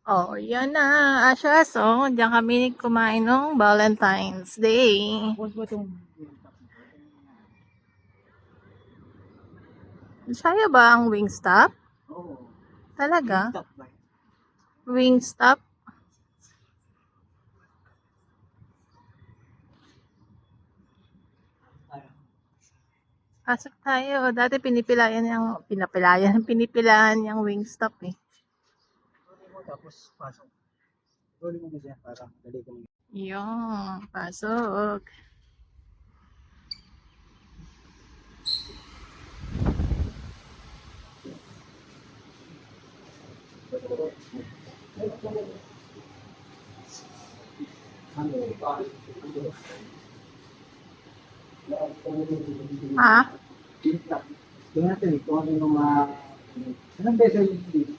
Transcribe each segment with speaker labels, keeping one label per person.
Speaker 1: Oh, yan na, Asha. So, diyan kami kumain ng Valentine's Day.
Speaker 2: Tapos ba itong
Speaker 1: Saya ba ang Wingstop?
Speaker 2: Oo.
Speaker 1: Talaga?
Speaker 2: Top ba?
Speaker 1: Wingstop? Pasok tayo. Dati pinipilahan yung Wingstop eh.
Speaker 2: Tapos pasok. Rolling mo na dyan para dali kang
Speaker 1: Yung, pasok. Ha?
Speaker 2: tingnan natin kung ano yung mga anong beses yung dito.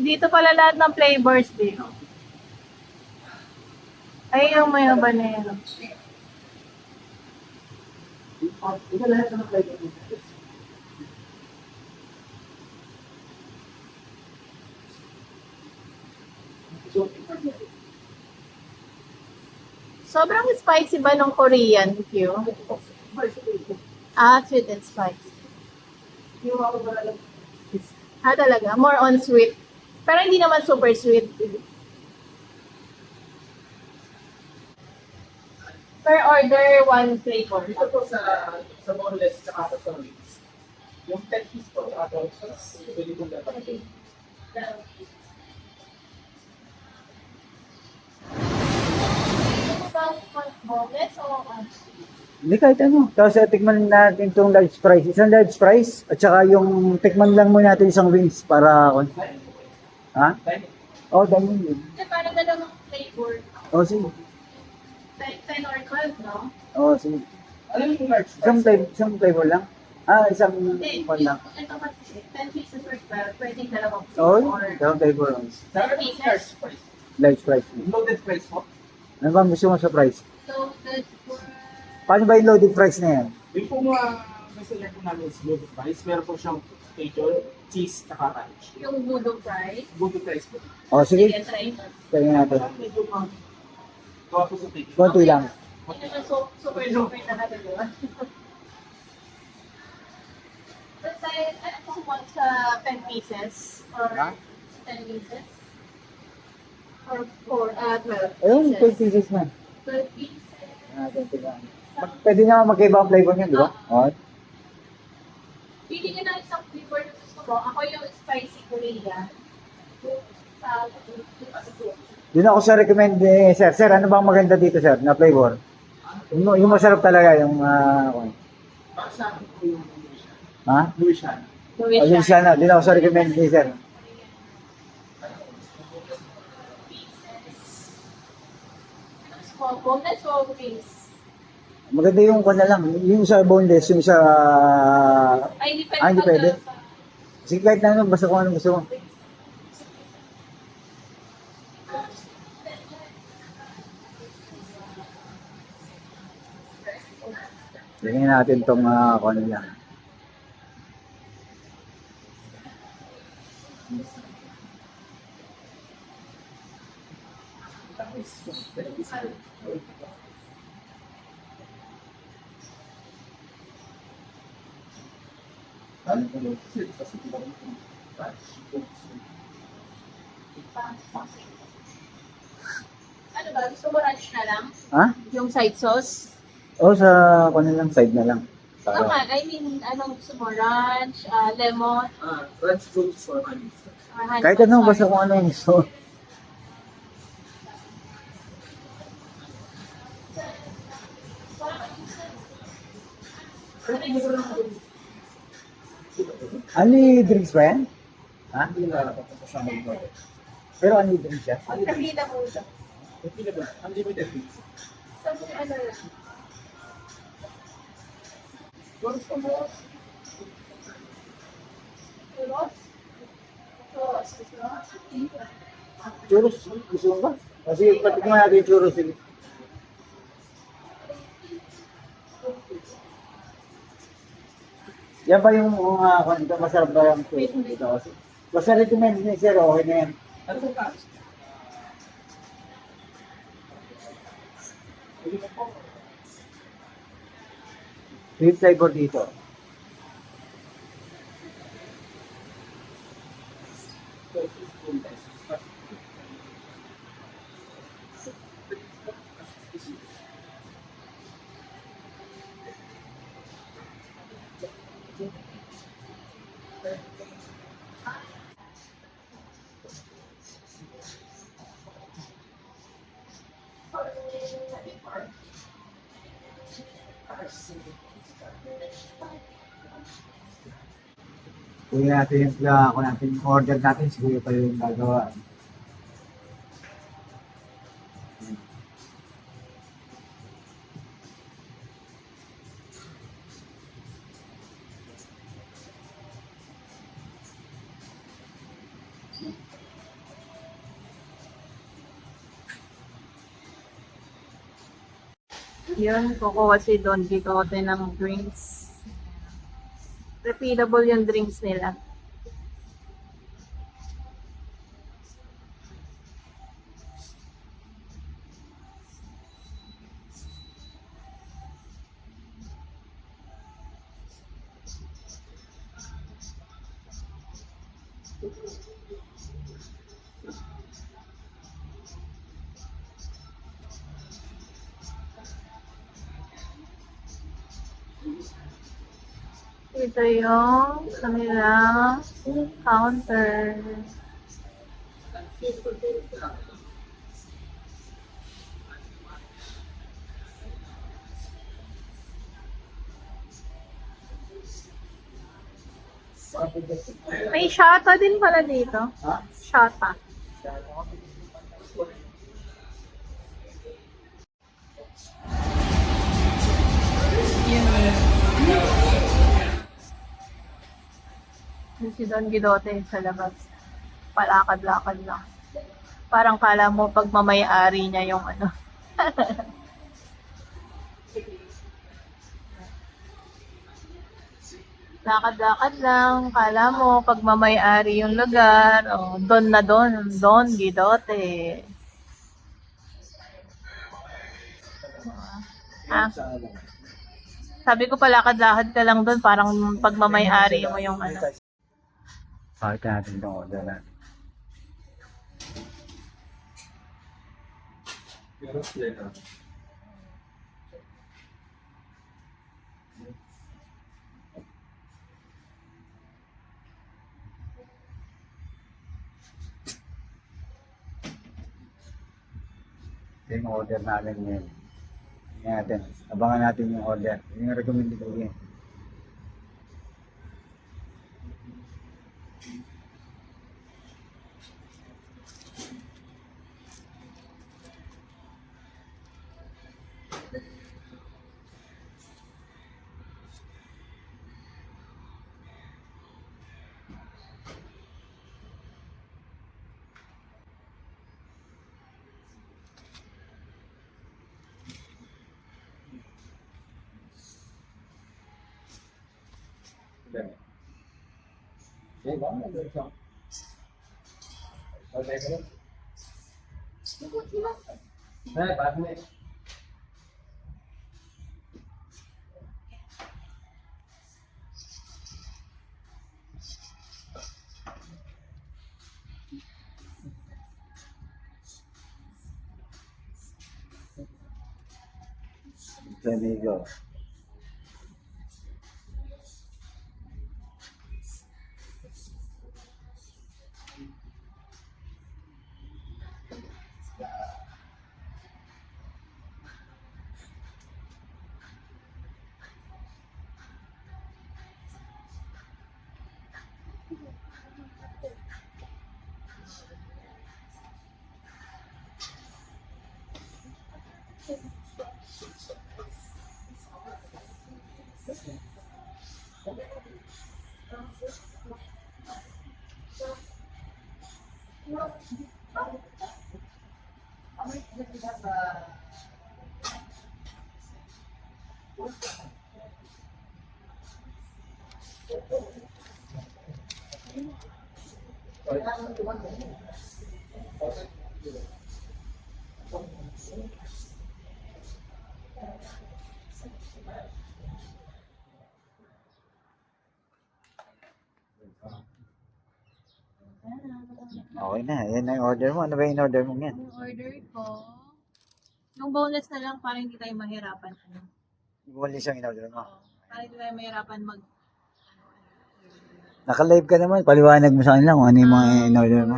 Speaker 1: Dito pala lahat ng flavors dito. Ay, yung may habanero.
Speaker 2: Ito lahat ng flavor.
Speaker 1: Sobrang spicy ba ng Korean Q? Ah, sweet and spicy. Ah, talaga? More on sweet. Pero hindi naman super sweet. Per order, one flavor.
Speaker 3: Dito po sa boneless tsaka sa sandwich. Yung 10 piece po tsaka 12 piece, pwede pong dapat.
Speaker 1: Boneless o
Speaker 2: Hindi kahit ano. Tapos tikman natin itong large fries. Isang large fries at saka yung tikman lang mo natin isang wings para ha? Oh, dami yun.
Speaker 1: parang dalawang flavor.
Speaker 2: Oh, sige.
Speaker 1: 10 or 12, no?
Speaker 2: Oh, sige.
Speaker 3: Ano yung large
Speaker 2: Isang flavor lang? Ah, isang
Speaker 1: Hindi,
Speaker 2: pan lang.
Speaker 1: ito kasi 10 pieces or 12, pwedeng dalawang
Speaker 2: Oh,
Speaker 1: flavor.
Speaker 2: isang flavor lang.
Speaker 3: Sabi ko large price.
Speaker 2: Large fries.
Speaker 3: Loaded price po.
Speaker 2: Ano ba gusto mo sa fries?
Speaker 1: So, good for...
Speaker 2: Paano ba yung loaded fries na yan?
Speaker 3: Yung po mga messenger po namin is loaded price. Meron po siyang bacon, cheese, tsaka ranch.
Speaker 1: Yung budo fries.
Speaker 3: Loaded price po.
Speaker 2: Oh, sige.
Speaker 1: Try mo.
Speaker 2: Tingnan natin.
Speaker 3: Medyo pang gawa po sa bacon.
Speaker 2: Konti lang.
Speaker 1: Hindi naman super talaga, di ba? But ano po want sa 10 pieces? Or
Speaker 2: Ha?
Speaker 1: 10 pieces? Or 12
Speaker 2: Ayun, 12
Speaker 1: pieces?
Speaker 2: pieces na.
Speaker 1: 12 pieces.
Speaker 2: Ah, konti lang. Pwede naman magkaiba ang flavor niya, di ba? Oh.
Speaker 1: Pili nyo na isang flavor na gusto mo. Ako yung spicy Korean.
Speaker 2: Doon ako sa recommend sir. Sir, ano bang maganda dito, sir, na flavor? Yung masarap talaga, yung
Speaker 3: Para sa akin po yung
Speaker 2: ha?
Speaker 3: Louisiana.
Speaker 2: O, yung siya na. Doon ako sa recommend ni sir.
Speaker 1: Boneless o wings?
Speaker 2: Maganda yung kanya lang. Yung sa boneless, yung sa...
Speaker 1: Ay, hindi pwede.
Speaker 2: hindi pwede. Sige, kahit na ano, basta kung ano gusto mo. Tingnan natin itong kung ano yan.
Speaker 3: Ano po yung kasi
Speaker 1: Ano ba? Gusto mo ranch na lang?
Speaker 2: Ha?
Speaker 1: Yung side sauce?
Speaker 2: O, sa kung ano lang, side na lang.
Speaker 1: Tama. I mean, anong gusto mo? Ranch, lemon,
Speaker 3: French fruits or honey.
Speaker 1: or honey
Speaker 2: Kahit ano,
Speaker 1: mustard?
Speaker 2: basta kung ano yung gusto. Ano yung drinks ba yan? Ha?
Speaker 3: Hindi na napapasama ito.
Speaker 2: Pero ano yung drinks yan?
Speaker 1: Nakita mo siya.
Speaker 3: Unlimited fees.
Speaker 1: Sabi ko, ano lang.
Speaker 3: Gusto mo?
Speaker 1: Churros? Churros.
Speaker 2: Churros, gusto mo ba? Kasi patikman natin yung churros. Sige. Yan ba yung kung masarap ba yung churros dito? Basta recommend ni Sir, okay na yan.
Speaker 3: Ano po ka?
Speaker 2: Beef flavor dito. Kuya natin yung kung natin yung order natin, si Kuya pa yung gagawa.
Speaker 1: Yun, kukuha si Don Quixote ng drinks. Refillable yung drinks nila. Ito yung kanilang counter. May shata din pala dito.
Speaker 2: Ha?
Speaker 1: Shata. Yung si Don Guidote sa labas. Palakad-lakad lang. Parang kala mo pag mamay-ari niya yung ano. Lakad-lakad lang. Kala mo pag mamay-ari yung lugar. Oh, Don na Don. Don Guidote. Ah, sabi ko palakad-lakad ka lang doon. Parang pag mamay-ari mo yung ano.
Speaker 2: Pakita natin itong order natin.
Speaker 3: Pero sila.
Speaker 2: Ito yung order natin ngayon. Tingnan natin. Abangan natin yung order. Yung recommended ko yun.
Speaker 3: बाद में
Speaker 2: Amigo. Okay na, yan na yung order mo. Ano ba yung order mo yan?
Speaker 1: Yung order ko, yung boneless na lang para hindi tayo mahirapan. Ano?
Speaker 2: Boneless yung in-order mo.
Speaker 1: Oo, para hindi tayo mahirapan mag...
Speaker 2: Naka-live ka naman, paliwanag mo sa kanila kung ano yung mga in-order mo.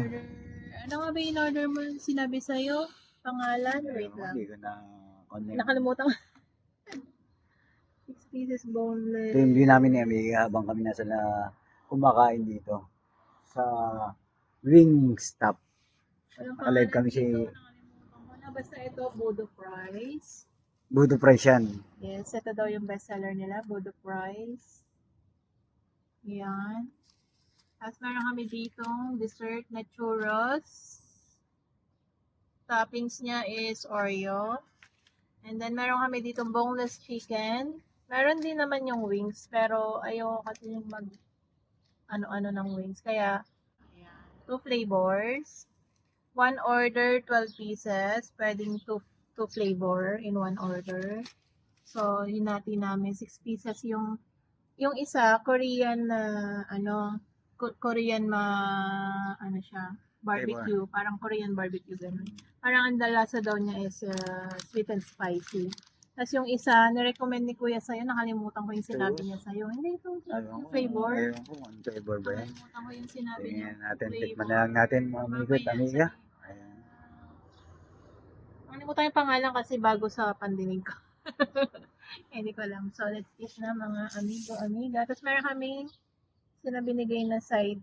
Speaker 1: Ano nga ba yung order mo sinabi sa'yo? Pangalan? Wait lang.
Speaker 2: Hindi ko na connect.
Speaker 1: Nakalimutan ko. 6 pieces boneless.
Speaker 2: Ito yung view namin ni Amiga habang kami nasa kumakain dito sa Wingstop.
Speaker 1: Walang
Speaker 2: Naka-live kami si
Speaker 1: pangalan dito, nakalimutan ko na. Basta ito, Bodo Fries.
Speaker 2: Budo Price yan.
Speaker 1: Yes, ito daw yung bestseller nila, Bodo Fries. Yan. Tapos meron kami ditong dessert na churros. Toppings niya is Oreo. And then meron kami ditong boneless chicken. Meron din naman yung wings, pero ayoko kasi yung mag ano-ano ng wings. Kaya, ayan. 2 flavors. 1 order, 12 pieces. Pwedeng 2 flavor in 1 order. So, hinati namin 6 pieces yung isa, Korean na, Korean ano siya, barbecue. Parang Korean barbecue, ganun. Parang ang lasa daw niya is sweet and spicy. Tapos yung isa, nirecommend ni Kuya sa'yo, nakalimutan ko yung sinabi niya sa'yo. Hindi, ito, yung flavor.
Speaker 2: Ayun ko, ang flavor ba yan?
Speaker 1: Nakalimutan ko yung sinabi niya.
Speaker 2: Tingnan natin,
Speaker 1: Flavor.
Speaker 2: tikman na lang natin mga amigo at amiga. Ayan.
Speaker 1: Nakalimutan yung pangalan kasi bago sa pandinig ko. Hindi ko alam. So, let's eat na mga amigo-amiga. Tapos meron kaming binigay na side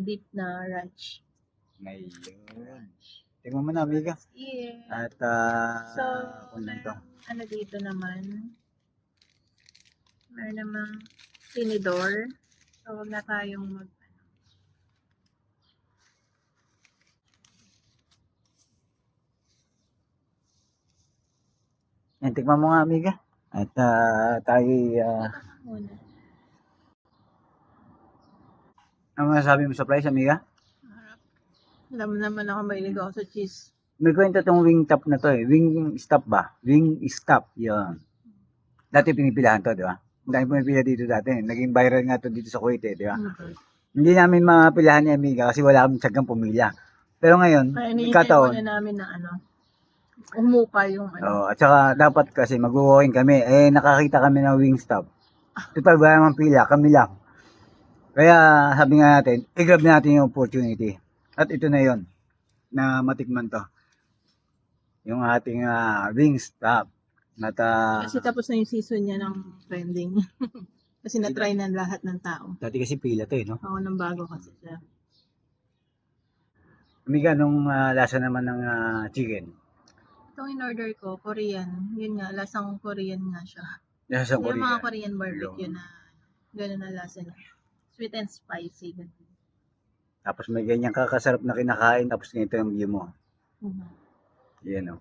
Speaker 1: dip na ranch.
Speaker 2: Ngayon. Tingnan mo na amiga.
Speaker 1: Yeah.
Speaker 2: At
Speaker 1: So,
Speaker 2: kung lang to.
Speaker 1: ano dito naman, meron namang tinidor. So, wag na tayong
Speaker 2: Yan, tikman mo nga amiga. At tayo
Speaker 1: muna.
Speaker 2: ano masasabi mo sa price amiga?
Speaker 1: Harap. Alam mo naman ako mahilig ako sa cheese.
Speaker 2: May kwenta tong wing top na to eh. Wing stop ba? Wing stop. Yan. Dati pinipilahan to, di ba? Dahil pumipila dito dati. Naging viral nga to dito sa Kuwait eh, di ba? Hindi namin mapilahan ni amiga kasi wala kami tsagang pumila. Pero ngayon,
Speaker 1: Kaya iniintay
Speaker 2: kataon.
Speaker 1: muna namin na umupa yung
Speaker 2: Oh, at saka dapat kasi mag-walk-in kami. Eh, nakakita kami ng Wingstop. Total, wala namang pila. Kami lang. Kaya sabi nga natin, i-grab natin yung opportunity. At ito na yon na matikman to. Yung ating Wingstop. At,
Speaker 1: kasi tapos na yung season niya ng trending. Kasi na-try na lahat ng tao.
Speaker 2: dati kasi pila to eh, no?
Speaker 1: Ako nang bago kasi siya.
Speaker 2: Amiga, nung lasa naman ng chicken.
Speaker 1: Itong in-order ko, Korean. Yun nga, lasang Korean nga siya.
Speaker 2: Lasa
Speaker 1: Yung mga
Speaker 2: Korean.
Speaker 1: Korean barbecue na gano'n na lasa niya. Sweet and spicy. Ganun.
Speaker 2: Tapos may ganyan kakasarap na kinakain. Tapos ganito yung view mo.
Speaker 1: Mhm.
Speaker 2: Yan o.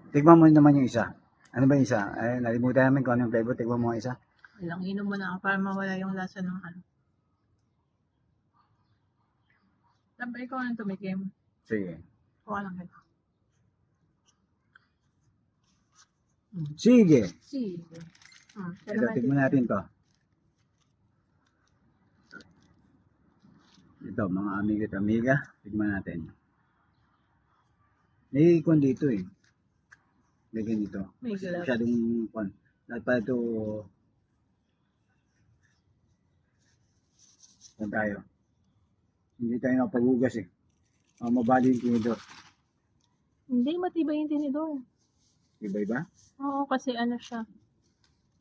Speaker 2: Tignan mo naman yung isa. Ano ba yung isa? Ay, nalimutan namin kung ano yung flavor. Tignan mo yung isa.
Speaker 1: Walang inom mo na ako para mawala yung lasa ng Sabay ko nang tumikim.
Speaker 2: Sige.
Speaker 1: Kuha lang kita.
Speaker 2: Sige.
Speaker 1: Sige.
Speaker 2: Ito, tignan natin to. Ito, mga amiga at amiga. Tignan natin. May ikon dito eh. Lagyan dito.
Speaker 1: May gloves.
Speaker 2: Masyadong ikon. Lahat pa ito. Saan tayo? Hindi tayo nakapaghugas eh. Mabali yung tinidor.
Speaker 1: Hindi, matibay yung tinidor.
Speaker 2: Iba-iba?
Speaker 1: Oo, kasi ano siya.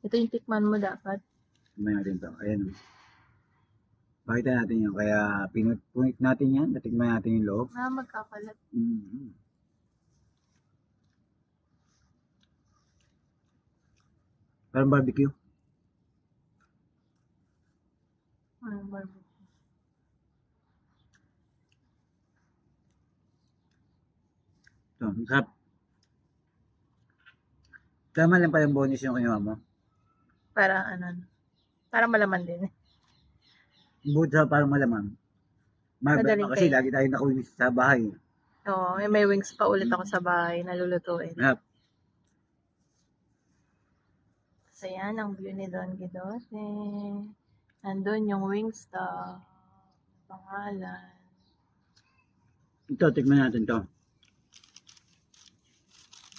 Speaker 1: Ito yung tikman mo dapat.
Speaker 2: Tignan natin to. Ayan. Pakita natin yun. Kaya punit natin yan. Natigman natin yung loob.
Speaker 1: Magkakalat.
Speaker 2: Mm-hmm. Parang barbecue.
Speaker 1: Barbecue.
Speaker 2: Ito, masarap. Tama lang pala yung bonus yung kinuha mo.
Speaker 1: Para para malaman din.
Speaker 2: Bukod sa parang malamang.
Speaker 1: Madaling
Speaker 2: Kasi
Speaker 1: kainin.
Speaker 2: lagi tayo nakuwi sa bahay.
Speaker 1: Oo, may wings pa ulit ako sa bahay na lulutuin.
Speaker 2: Masarap.
Speaker 1: So yan ang view ni Don Guidote. Nandun yung Wingstop. Pangalan.
Speaker 2: Ito, tikman natin to.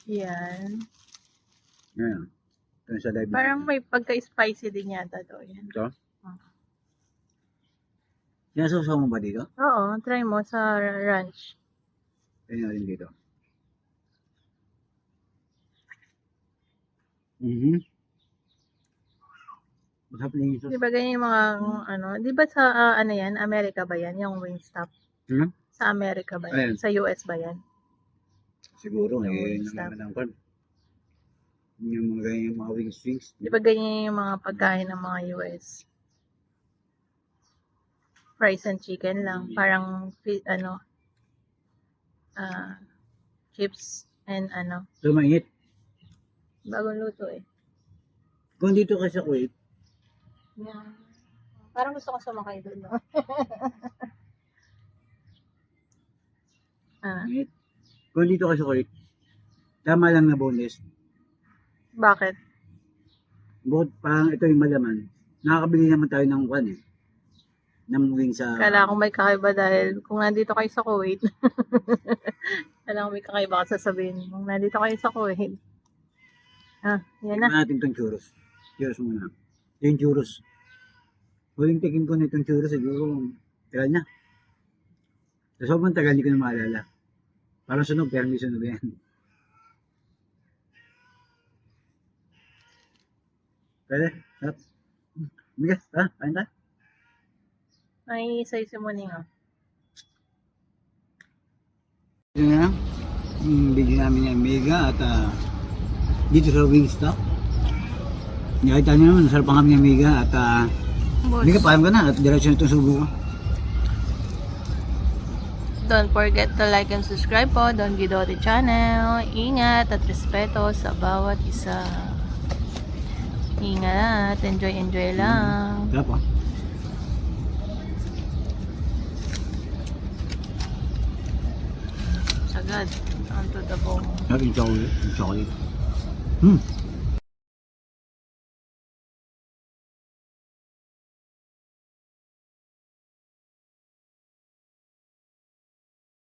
Speaker 1: Yan.
Speaker 2: Ayan. Ito sa live.
Speaker 1: Parang may pagka-spicy din yata to. Yan.
Speaker 2: Ito. Sinasusaw mo ba dito?
Speaker 1: Oo, try mo sa ranch.
Speaker 2: Ayun na rin dito. Masarap na yung sauce.
Speaker 1: Di ba ganyan yung mga, di ba sa, yan, Amerika ba yan, yung Wingstop?
Speaker 2: Hmm?
Speaker 1: Sa Amerika ba yan?
Speaker 2: Ayan.
Speaker 1: Sa US ba yan?
Speaker 2: Siguro,
Speaker 1: Yung
Speaker 2: eh,
Speaker 1: wings
Speaker 2: naman ang pan. Yung mga ganyan, yung mga wings.
Speaker 1: Di ba ganyan yung mga pagkain ng mga US? Fries and chicken lang. Parang, chips and
Speaker 2: So, mainit.
Speaker 1: bagong luto eh.
Speaker 2: Kung dito ka sa Kuwait,
Speaker 1: Yan. Parang gusto ko sumakay doon, no?
Speaker 2: mainit. Kung dito ka sa Kuwait, tama lang na bonus.
Speaker 1: Bakit?
Speaker 2: Bukod parang ito yung malaman. Nakakabili naman tayo ng kwan eh. Ng wing sa...
Speaker 1: Kala ko may kakaiba dahil kung nandito kayo sa Kuwait. Kala ko may kakaiba ka sasabihin. Kung nandito kayo sa Kuwait. Yan na.
Speaker 2: Tignan natin itong churros. Churros muna. Yung churros. Huling tikin ko na itong churros, siguro tagal na. Sa sobrang tagal, hindi ko na maalala. Parang sunog, pero hindi sunog yan. Pwede? Sarap. Bigas, kain tayo.
Speaker 1: May isa-isa mo nga.
Speaker 2: Ito na lang. Yung video namin ng Mega at dito sa Wingstop. Nakita nyo naman, nasarapan kami ng Mega at Mega, paalam ka na at direksyon itong subo ko.
Speaker 1: Don't forget to like and subscribe po, Don Guidote Channel. Ingat at respeto sa bawat isa. Ingat, enjoy lang.
Speaker 2: Sarap ah.
Speaker 1: Sagad, onto the bone.
Speaker 2: Sarap yung chocolate.